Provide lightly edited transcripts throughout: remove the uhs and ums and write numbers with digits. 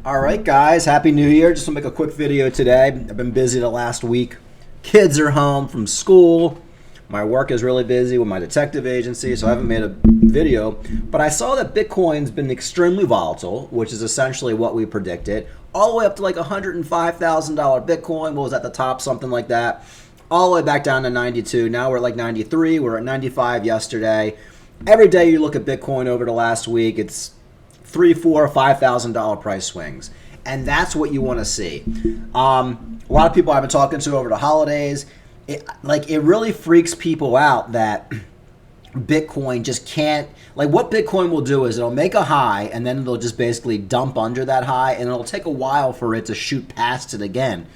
All right, guys, Happy New Year. Just to make a quick video today. I've been busy the last week. Kids are home from school. My work is really busy with my detective agency, so I haven't made a video. But I saw that Bitcoin's been extremely volatile, which is essentially what we predicted, all the way up to like $105,000 Bitcoin. What was at the top? Something like that. All the way back down to 92. Now we're at like 93. We're at 95 yesterday. Every day you look at Bitcoin over the last week, it's $3,000, $4,000, $5,000 price swings, and that's what you want to see. A lot of people I've been talking to over the holidays, it really freaks people out that Bitcoin just can't. Like, what Bitcoin will do is it'll make a high and then it'll just basically dump under that high, and it'll take a while for it to shoot past it again.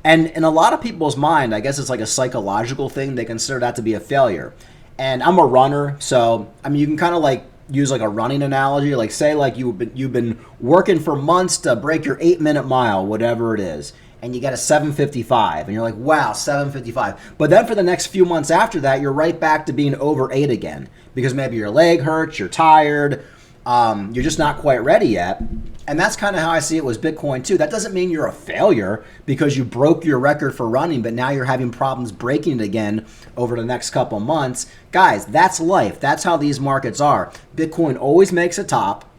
And in a lot of people's mind, I guess it's like a psychological thing. They consider that to be a failure. And I'm a runner, so I mean, you can kind of like use like a running analogy. Like, say like you've been working for months to break your 8-minute mile, whatever it is, and you get a 7:55, and you're like, wow, 7:55. But then for the next few months after that, you're right back to being over 8 again, because maybe your leg hurts, you're tired, you're just not quite ready yet. And that's kind of how I see it with Bitcoin too. That doesn't mean you're a failure because you broke your record for running, but now you're having problems breaking it again over the next couple months. Guys, that's life. That's how these markets are. Bitcoin always makes a top.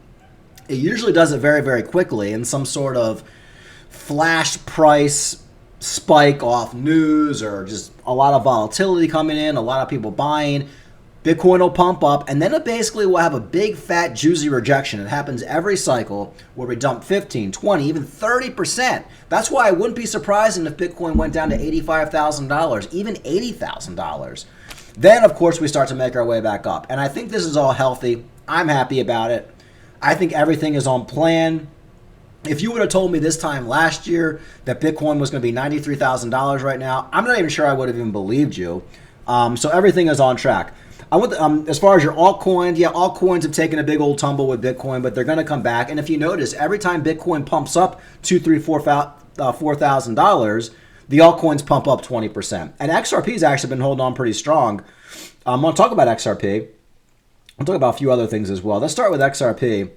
It usually does it very, very quickly in some sort of flash price spike off news or just a lot of volatility coming in, a lot of people buying. Bitcoin will pump up, and then it basically will have a big, fat, juicy rejection. It happens every cycle where we dump 15, 20, even 30%. That's why it wouldn't be surprising if Bitcoin went down to $85,000, even $80,000. Then, of course, we start to make our way back up. And I think this is all healthy. I'm happy about it. I think everything is on plan. If you would have told me this time last year that Bitcoin was going to be $93,000 right now, I'm not even sure I would have even believed you. So everything is on track. As far as your altcoins, yeah, altcoins have taken a big old tumble with Bitcoin, but they're going to come back. And if you notice, every time Bitcoin pumps up $4,000, the altcoins pump up 20%. And XRP has actually been holding on pretty strong. I'm going to talk about XRP. I'll talk about a few other things as well. Let's start with XRP.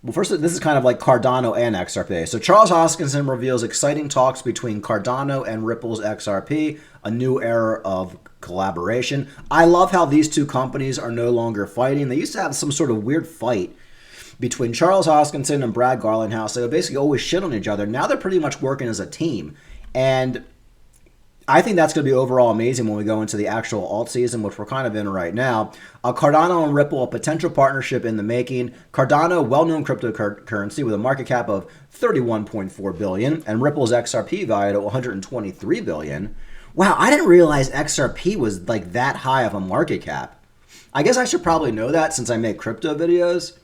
Well, first, this is kind of like Cardano and XRP. So Charles Hoskinson reveals exciting talks between Cardano and Ripple's XRP, a new era of collaboration. I love how these two companies are no longer fighting. They used to have some sort of weird fight between Charles Hoskinson and Brad Garlinghouse. They would basically always shit on each other. Now they're pretty much working as a team. And I think that's going to be overall amazing when we go into the actual alt season, which we're kind of in right now. Cardano and Ripple, a potential partnership in the making. Cardano, well-known cryptocurrency with a market cap of $31.4 billion, and Ripple's XRP valued at $123 billion. Wow, I didn't realize XRP was like that high of a market cap. I guess I should probably know that since I make crypto videos.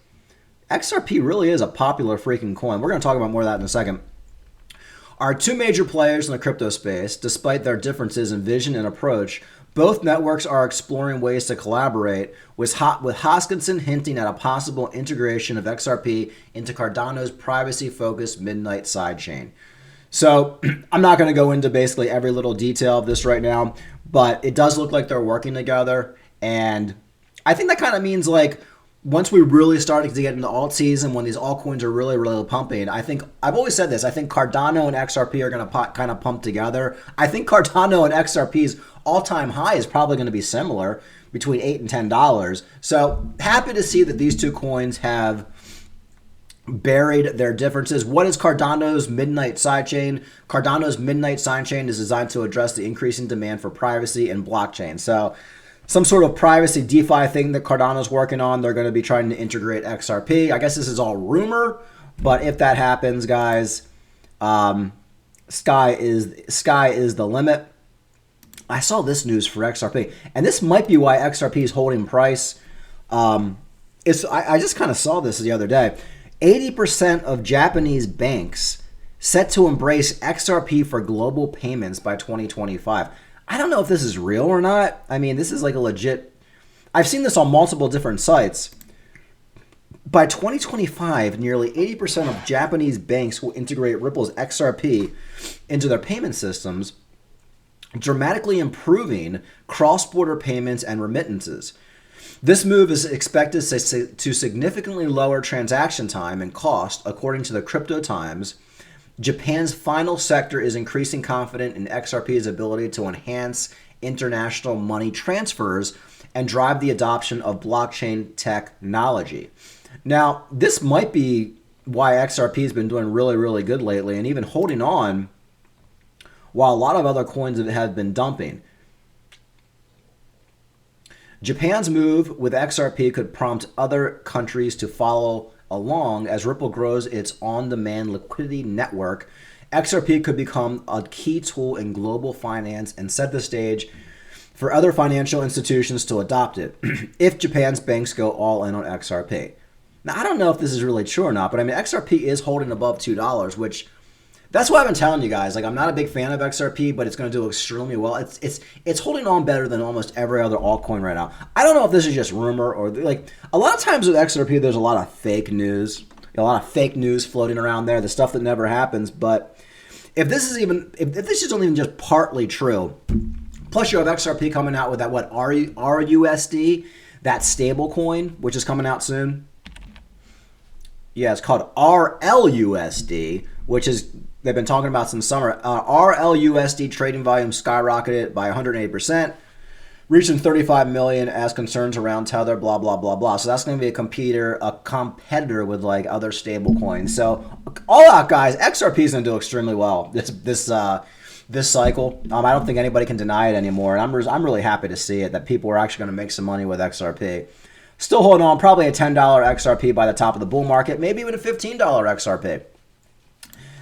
XRP really is a popular freaking coin. We're going to talk about more of that in a second. Are two major players in the crypto space. Despite their differences in vision and approach, both networks are exploring ways to collaborate, with Hoskinson hinting at a possible integration of XRP into Cardano's privacy-focused Midnight sidechain. So I'm not going to go into basically every little detail of this right now, but it does look like they're working together, and I think that kind of means like once we really started to get into alt season, when these altcoins are really, really pumping, I think, I've always said this, I think Cardano and XRP are going to kind of pump together. I think Cardano and XRP's all-time high is probably going to be similar, between $8 and $10. So happy to see that these two coins have buried their differences. What is Cardano's Midnight sidechain? Cardano's Midnight sidechain is designed to address the increasing demand for privacy and blockchain. So some sort of privacy DeFi thing that Cardano's working on. They're going to be trying to integrate XRP. I guess this is all rumor, but if that happens, guys, sky is the limit. I saw this news for XRP, and this might be why XRP is holding price. I just kind of saw this the other day. 80% of Japanese banks set to embrace XRP for global payments by 2025. I don't know if this is real or not. I mean, this is like a legit... I've seen this on multiple different sites. By 2025, nearly 80% of Japanese banks will integrate Ripple's XRP into their payment systems, dramatically improving cross-border payments and remittances. This move is expected to significantly lower transaction time and cost, according to the Crypto Times. Japan's final sector is increasing confident in XRP's ability to enhance international money transfers and drive the adoption of blockchain technology. Now, this might be why XRP has been doing really, really good lately and even holding on while a lot of other coins have been dumping. Japan's move with XRP could prompt other countries to follow along as Ripple grows its on-demand liquidity network. XRP could become a key tool in global finance and set the stage for other financial institutions to adopt it if Japan's banks go all in on XRP. Now, I don't know if this is really true or not, but I mean, XRP is holding above $2, which that's why I've been telling you guys. Like, I'm not a big fan of XRP, but it's going to do extremely well. It's holding on better than almost every other altcoin right now. I don't know if this is just rumor or like a lot of times with XRP, there's a lot of fake news, floating around there, the stuff that never happens. But if this is only even just partly true, plus you have XRP coming out with that RUSD, that stable coin, which is coming out soon. Yeah, it's called RLUSD, which is, they've been talking about since summer. RLUSD trading volume skyrocketed by 108%, reaching 35 million as concerns around Tether, blah, blah, blah, blah. So that's going to be a competitor with like other stable coins. So all out, guys, XRP is going to do extremely well this cycle. I don't think anybody can deny it anymore. And I'm really happy to see it, that people are actually going to make some money with XRP. Still holding on, probably a $10 XRP by the top of the bull market, maybe even a $15 XRP.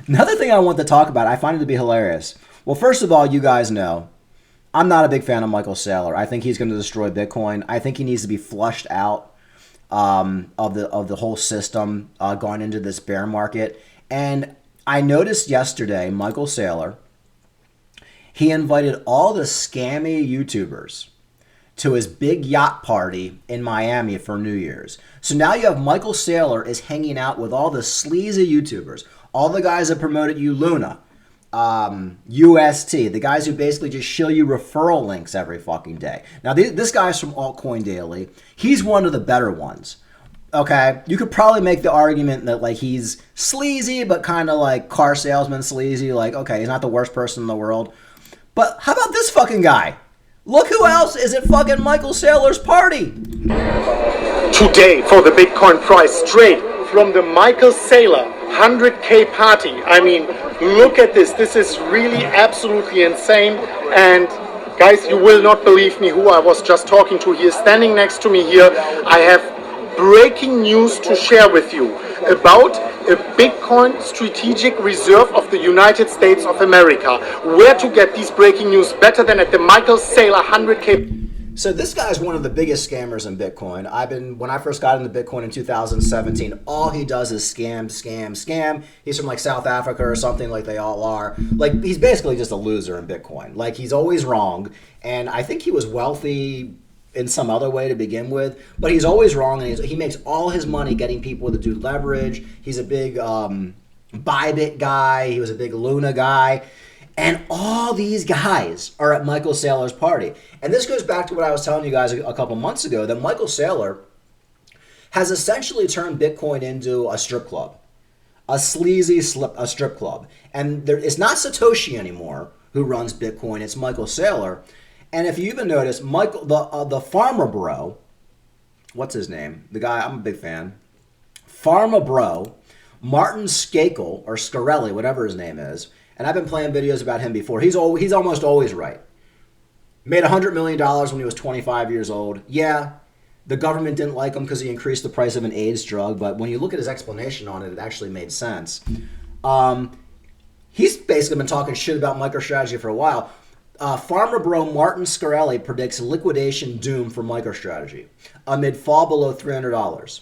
Another thing I want to talk about, I find it to be hilarious. Well, first of all, you guys know, I'm not a big fan of Michael Saylor. I think he's going to destroy Bitcoin. I think he needs to be flushed out of the whole system going into this bear market. And I noticed yesterday, Michael Saylor, he invited all the scammy YouTubers to his big yacht party in Miami for New Year's. So now you have Michael Saylor is hanging out with all the sleazy YouTubers, all the guys that promoted Luna, UST, the guys who basically just show you referral links every fucking day. Now this guy's from Altcoin Daily. He's one of the better ones. Okay, you could probably make the argument that like he's sleazy, but kind of like car salesman sleazy. Like, okay, he's not the worst person in the world. But how about this fucking guy? Look who else is at fucking Michael Saylor's party. Today for the Bitcoin price straight from the Michael Saylor 100K party. I mean, look at this. This is really absolutely insane. And guys, you will not believe me who I was just talking to here. Standing next to me here, I have breaking news to share with you about a Bitcoin strategic reserve of the United States of America. Where to get these breaking news better than at the Michael Saylor 100K. So this guy's one of the biggest scammers in Bitcoin. When I first got into Bitcoin in 2017, all he does is scam, scam, scam. He's from like South Africa or something, like they all are. Like, he's basically just a loser in Bitcoin. Like, he's always wrong. And I think he was wealthy in some other way to begin with, but he's always wrong, and he makes all his money getting people to do leverage. He's a big Bybit guy. He was a big Luna guy. And all these guys are at Michael Saylor's party. And this goes back to what I was telling you guys a couple months ago, that Michael Saylor has essentially turned Bitcoin into a strip club, a sleazy strip club. And it's not Satoshi anymore who runs Bitcoin, it's Michael Saylor. And if you even notice, Michael, the farmer bro, what's his name? The guy, I'm a big fan. Pharma bro, Martin Skakel, or Scarelli, whatever his name is. And I've been playing videos about him before. He's almost always right. Made $100 million when he was 25 years old. Yeah, the government didn't like him because he increased the price of an AIDS drug. But when you look at his explanation on it, it actually made sense. He's basically been talking shit about MicroStrategy for a while. Farmer bro Martin Scarelli predicts liquidation doom for MicroStrategy amid fall below $300.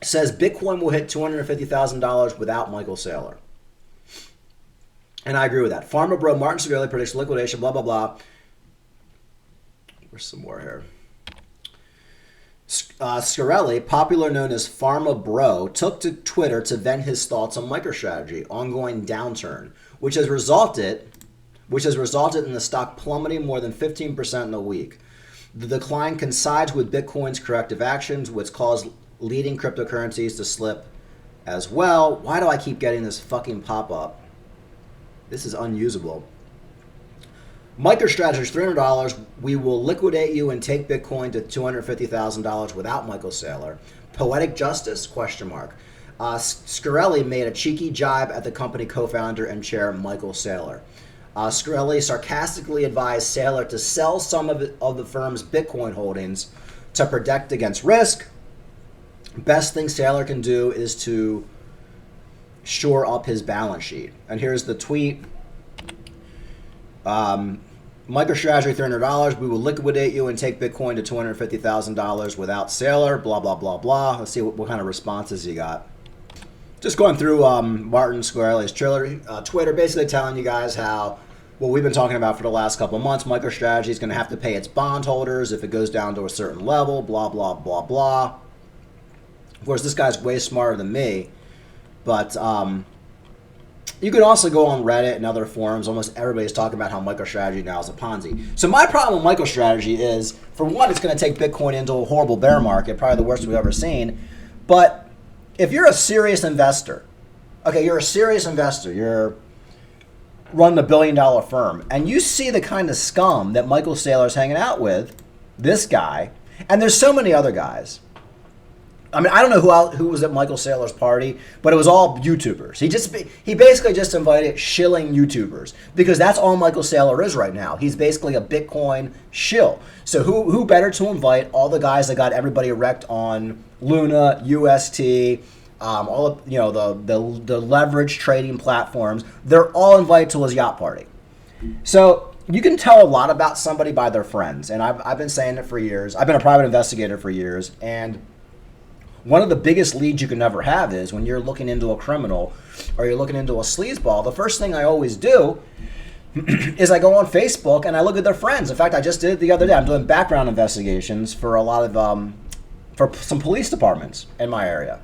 Says Bitcoin will hit $250,000 without Michael Saylor. And I agree with that. Farmer bro Martin Scarelli predicts liquidation, blah, blah, blah. Where's some more here? Scarelli, popular known as Pharma Bro, took to Twitter to vent his thoughts on MicroStrategy, ongoing downturn, which has resulted in the stock plummeting more than 15% in a week. The decline coincides with Bitcoin's corrective actions, which caused leading cryptocurrencies to slip as well. Why do I keep getting this fucking pop-up? This is unusable. MicroStrategy is $300. We will liquidate you and take Bitcoin to $250,000 without Michael Saylor. Poetic justice? Question mark. Scarelli made a cheeky jibe at the company co-founder and chair Michael Saylor. Scarelli sarcastically advised Saylor to sell some of the firm's Bitcoin holdings to protect against risk. Best thing Saylor can do is to shore up his balance sheet. And here's the tweet. MicroStrategy $300. We will liquidate you and take Bitcoin to $250,000 without Saylor. Blah, blah, blah, blah. Let's see what kind of responses he got. Just going through Martin Scarelli's Twitter, basically telling you guys how what we've been talking about for the last couple of months. MicroStrategy is going to have to pay its bondholders if it goes down to a certain level. Blah, blah, blah, blah. Of course, this guy's way smarter than me. But you could also go on Reddit and other forums. Almost everybody's talking about how MicroStrategy now is a Ponzi. So my problem with MicroStrategy is, for one, it's going to take Bitcoin into a horrible bear market, probably the worst we've ever seen. But if you're a serious investor, okay, you're a serious investor, you're running $1 billion firm, and you see the kind of scum that Michael Saylor's hanging out with, this guy, and there's so many other guys. I mean, I don't know who was at Michael Saylor's party, but it was all YouTubers. He basically just invited shilling YouTubers, because that's all Michael Saylor is right now. He's basically a Bitcoin shill. So who better to invite? All the guys that got everybody wrecked on Luna, UST, all of, you know, the leverage trading platforms. They're all invited to his yacht party. So you can tell a lot about somebody by their friends, and I've been saying it for years. I've been a private investigator for years, and one of the biggest leads you can ever have is when you're looking into a criminal or you're looking into a sleazeball, the first thing I always do is I go on Facebook and I look at their friends. In fact, I just did it the other day. I'm doing background investigations for a lot of, for some police departments in my area.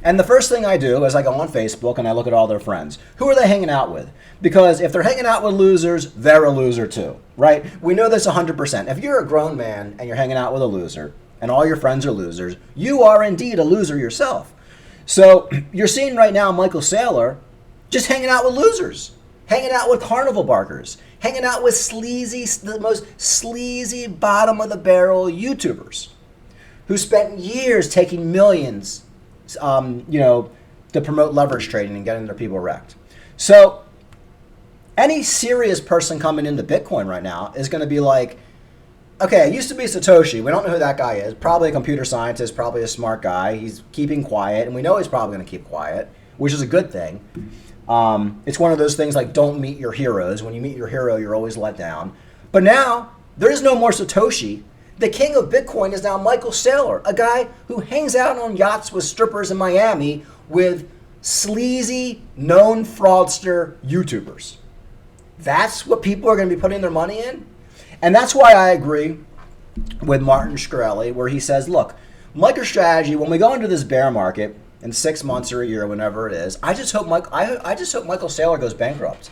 And the first thing I do is I go on Facebook and I look at all their friends. Who are they hanging out with? Because if they're hanging out with losers, they're a loser too, right? We know this 100%. If you're a grown man and you're hanging out with a loser, and all your friends are losers, you are indeed a loser yourself. So you're seeing right now Michael Saylor just hanging out with losers, hanging out with carnival barkers, hanging out with the most sleazy, bottom of the barrel YouTubers who spent years taking millions, to promote leverage trading and getting their people wrecked. So any serious person coming into Bitcoin right now is going to be like, okay, it used to be Satoshi. We don't know who that guy is. Probably a computer scientist, probably a smart guy. He's keeping quiet, and we know he's probably going to keep quiet, which is a good thing. It's one of those things like don't meet your heroes. When you meet your hero, you're always let down. But now, there is no more Satoshi. The king of Bitcoin is now Michael Saylor, a guy who hangs out on yachts with strippers in Miami with sleazy, known fraudster YouTubers. That's what people are going to be putting their money in? And that's why I agree with Martin Scarelli, where he says, look, MicroStrategy, when we go into this bear market in 6 months or a year, whenever it is, I just hope Michael Saylor goes bankrupt.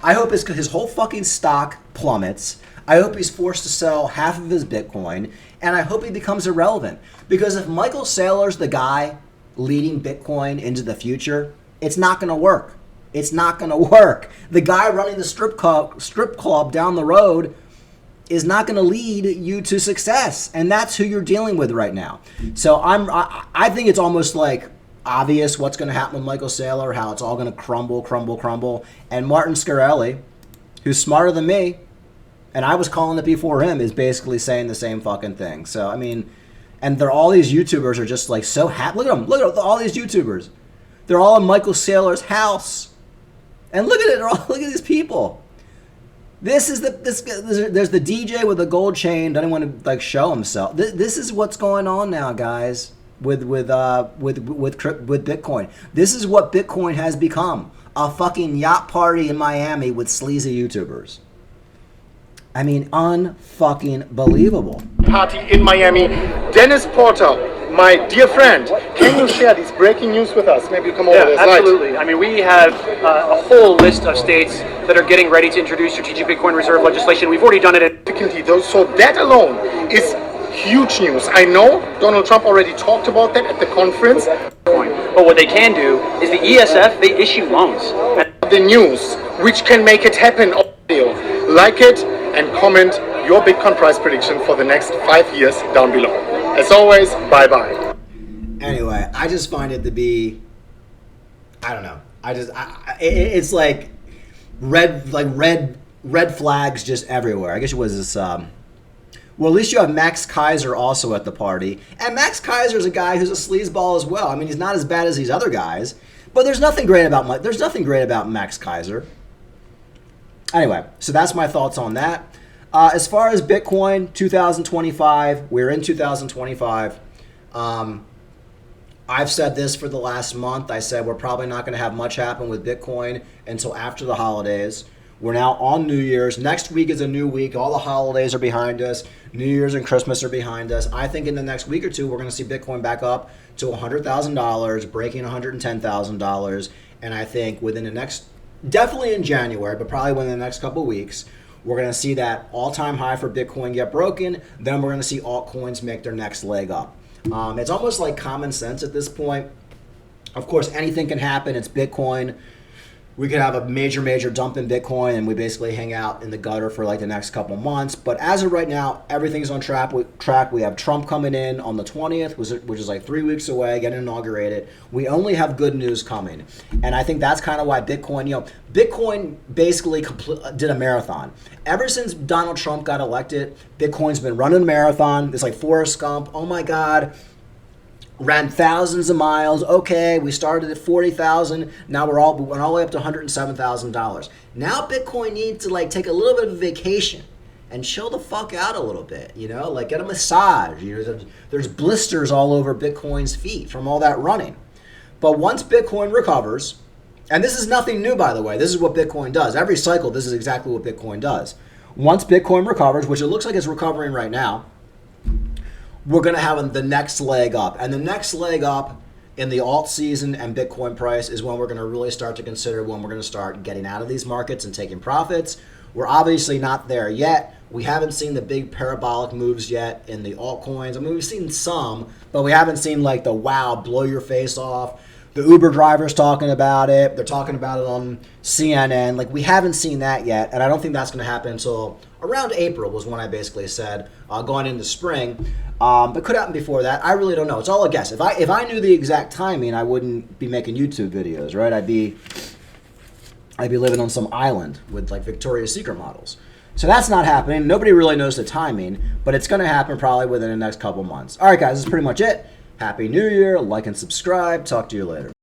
I hope his whole fucking stock plummets. I hope he's forced to sell half of his Bitcoin, and I hope he becomes irrelevant. Because if Michael Saylor's the guy leading Bitcoin into the future, it's not going to work. It's not going to work. The guy running the strip club down the road is not going to lead you to success, and that's who you're dealing with right now. So I think it's almost like obvious what's going to happen with Michael Saylor, how it's all going to crumble. And Martin Scarelli, who's smarter than me, and I was calling it before him, is basically saying the same fucking thing. So I mean, and all these YouTubers are just like so happy. Look at them. Look at all these YouTubers. They're all in Michael Saylor's house, and look at it. Look at these people. There's the DJ with the gold chain. Doesn't want to like show himself. This is what's going on now, guys. With Bitcoin. This is what Bitcoin has become. A fucking yacht party in Miami with sleazy YouTubers. I mean, unfucking believable. Party in Miami. Dennis Porter my dear friend, can you share these breaking news with us? Maybe you come over Yeah, this light. absolutely. I mean, we have a whole list of states that are getting ready to introduce strategic Bitcoin reserve legislation. We've already done it. So that alone is huge news. I know Donald Trump already talked about that at the conference. But what they can do is the ESF, they issue loans. The news, which can make it happen. Like it and comment your Bitcoin price prediction for the next 5 years down below. As always, bye-bye. Anyway, I just find it to be, I don't know. It's like red flags just everywhere. I guess it was this. Well, at least you have Max Kaiser also at the party, and Max Kaiser is a guy who's a sleazeball as well. I mean, he's not as bad as these other guys, but there's nothing great about Max Kaiser. Anyway, so that's my thoughts on that. As far as Bitcoin 2025, we're in 2025. I've said this for the last month. I said we're probably not going to have much happen with Bitcoin until after the holidays. We're now on New Year's. Next week is a new week. All the holidays are behind us. New Year's and Christmas are behind us. I think in the next week or two, we're going to see Bitcoin back up to $100,000, breaking $110,000. And I think within the next, definitely in January, but probably within the next couple of weeks, we're going to see that all-time high for Bitcoin get broken. Then we're going to see altcoins make their next leg up. It's almost like common sense at this point. Of course, anything can happen. It's Bitcoin. We could have a major dump in Bitcoin, and we basically hang out in the gutter for like the next couple months. But as of right now, everything's on track. We have Trump coming in on the 20th, which is like 3 weeks away, getting inaugurated. We only have good news coming. And I think that's kind of why Bitcoin basically did a marathon. Ever since Donald Trump got elected, Bitcoin's been running a marathon. It's like Forrest Gump. Oh my God. Ran thousands of miles. Okay, we started at 40,000. Now we went all the way up to $107,000. Now Bitcoin needs to like take a little bit of a vacation and chill the fuck out a little bit. Like get a massage. There's blisters all over Bitcoin's feet from all that running. But once Bitcoin recovers, and this is nothing new, by the way. This is what Bitcoin does. Every cycle, this is exactly what Bitcoin does. Once Bitcoin recovers, which it looks like it's recovering right now, we're going to have the next leg up. And the next leg up in the alt season and Bitcoin price is when we're going to really start to consider when we're going to start getting out of these markets and taking profits. We're obviously not there yet. We haven't seen the big parabolic moves yet in the altcoins. I mean, we've seen some, but we haven't seen like the wow, blow your face off. The Uber drivers talking about it. They're talking about it on CNN. Like, we haven't seen that yet, and I don't think that's going to happen until around April was when I basically said going into spring. But could happen before that. I really don't know. It's all a guess. If I knew the exact timing, I wouldn't be making YouTube videos, right? I'd be living on some island with like Victoria's Secret models. So that's not happening. Nobody really knows the timing, but it's going to happen probably within the next couple months. All right, guys, that's pretty much it. Happy New Year. Like and subscribe. Talk to you later.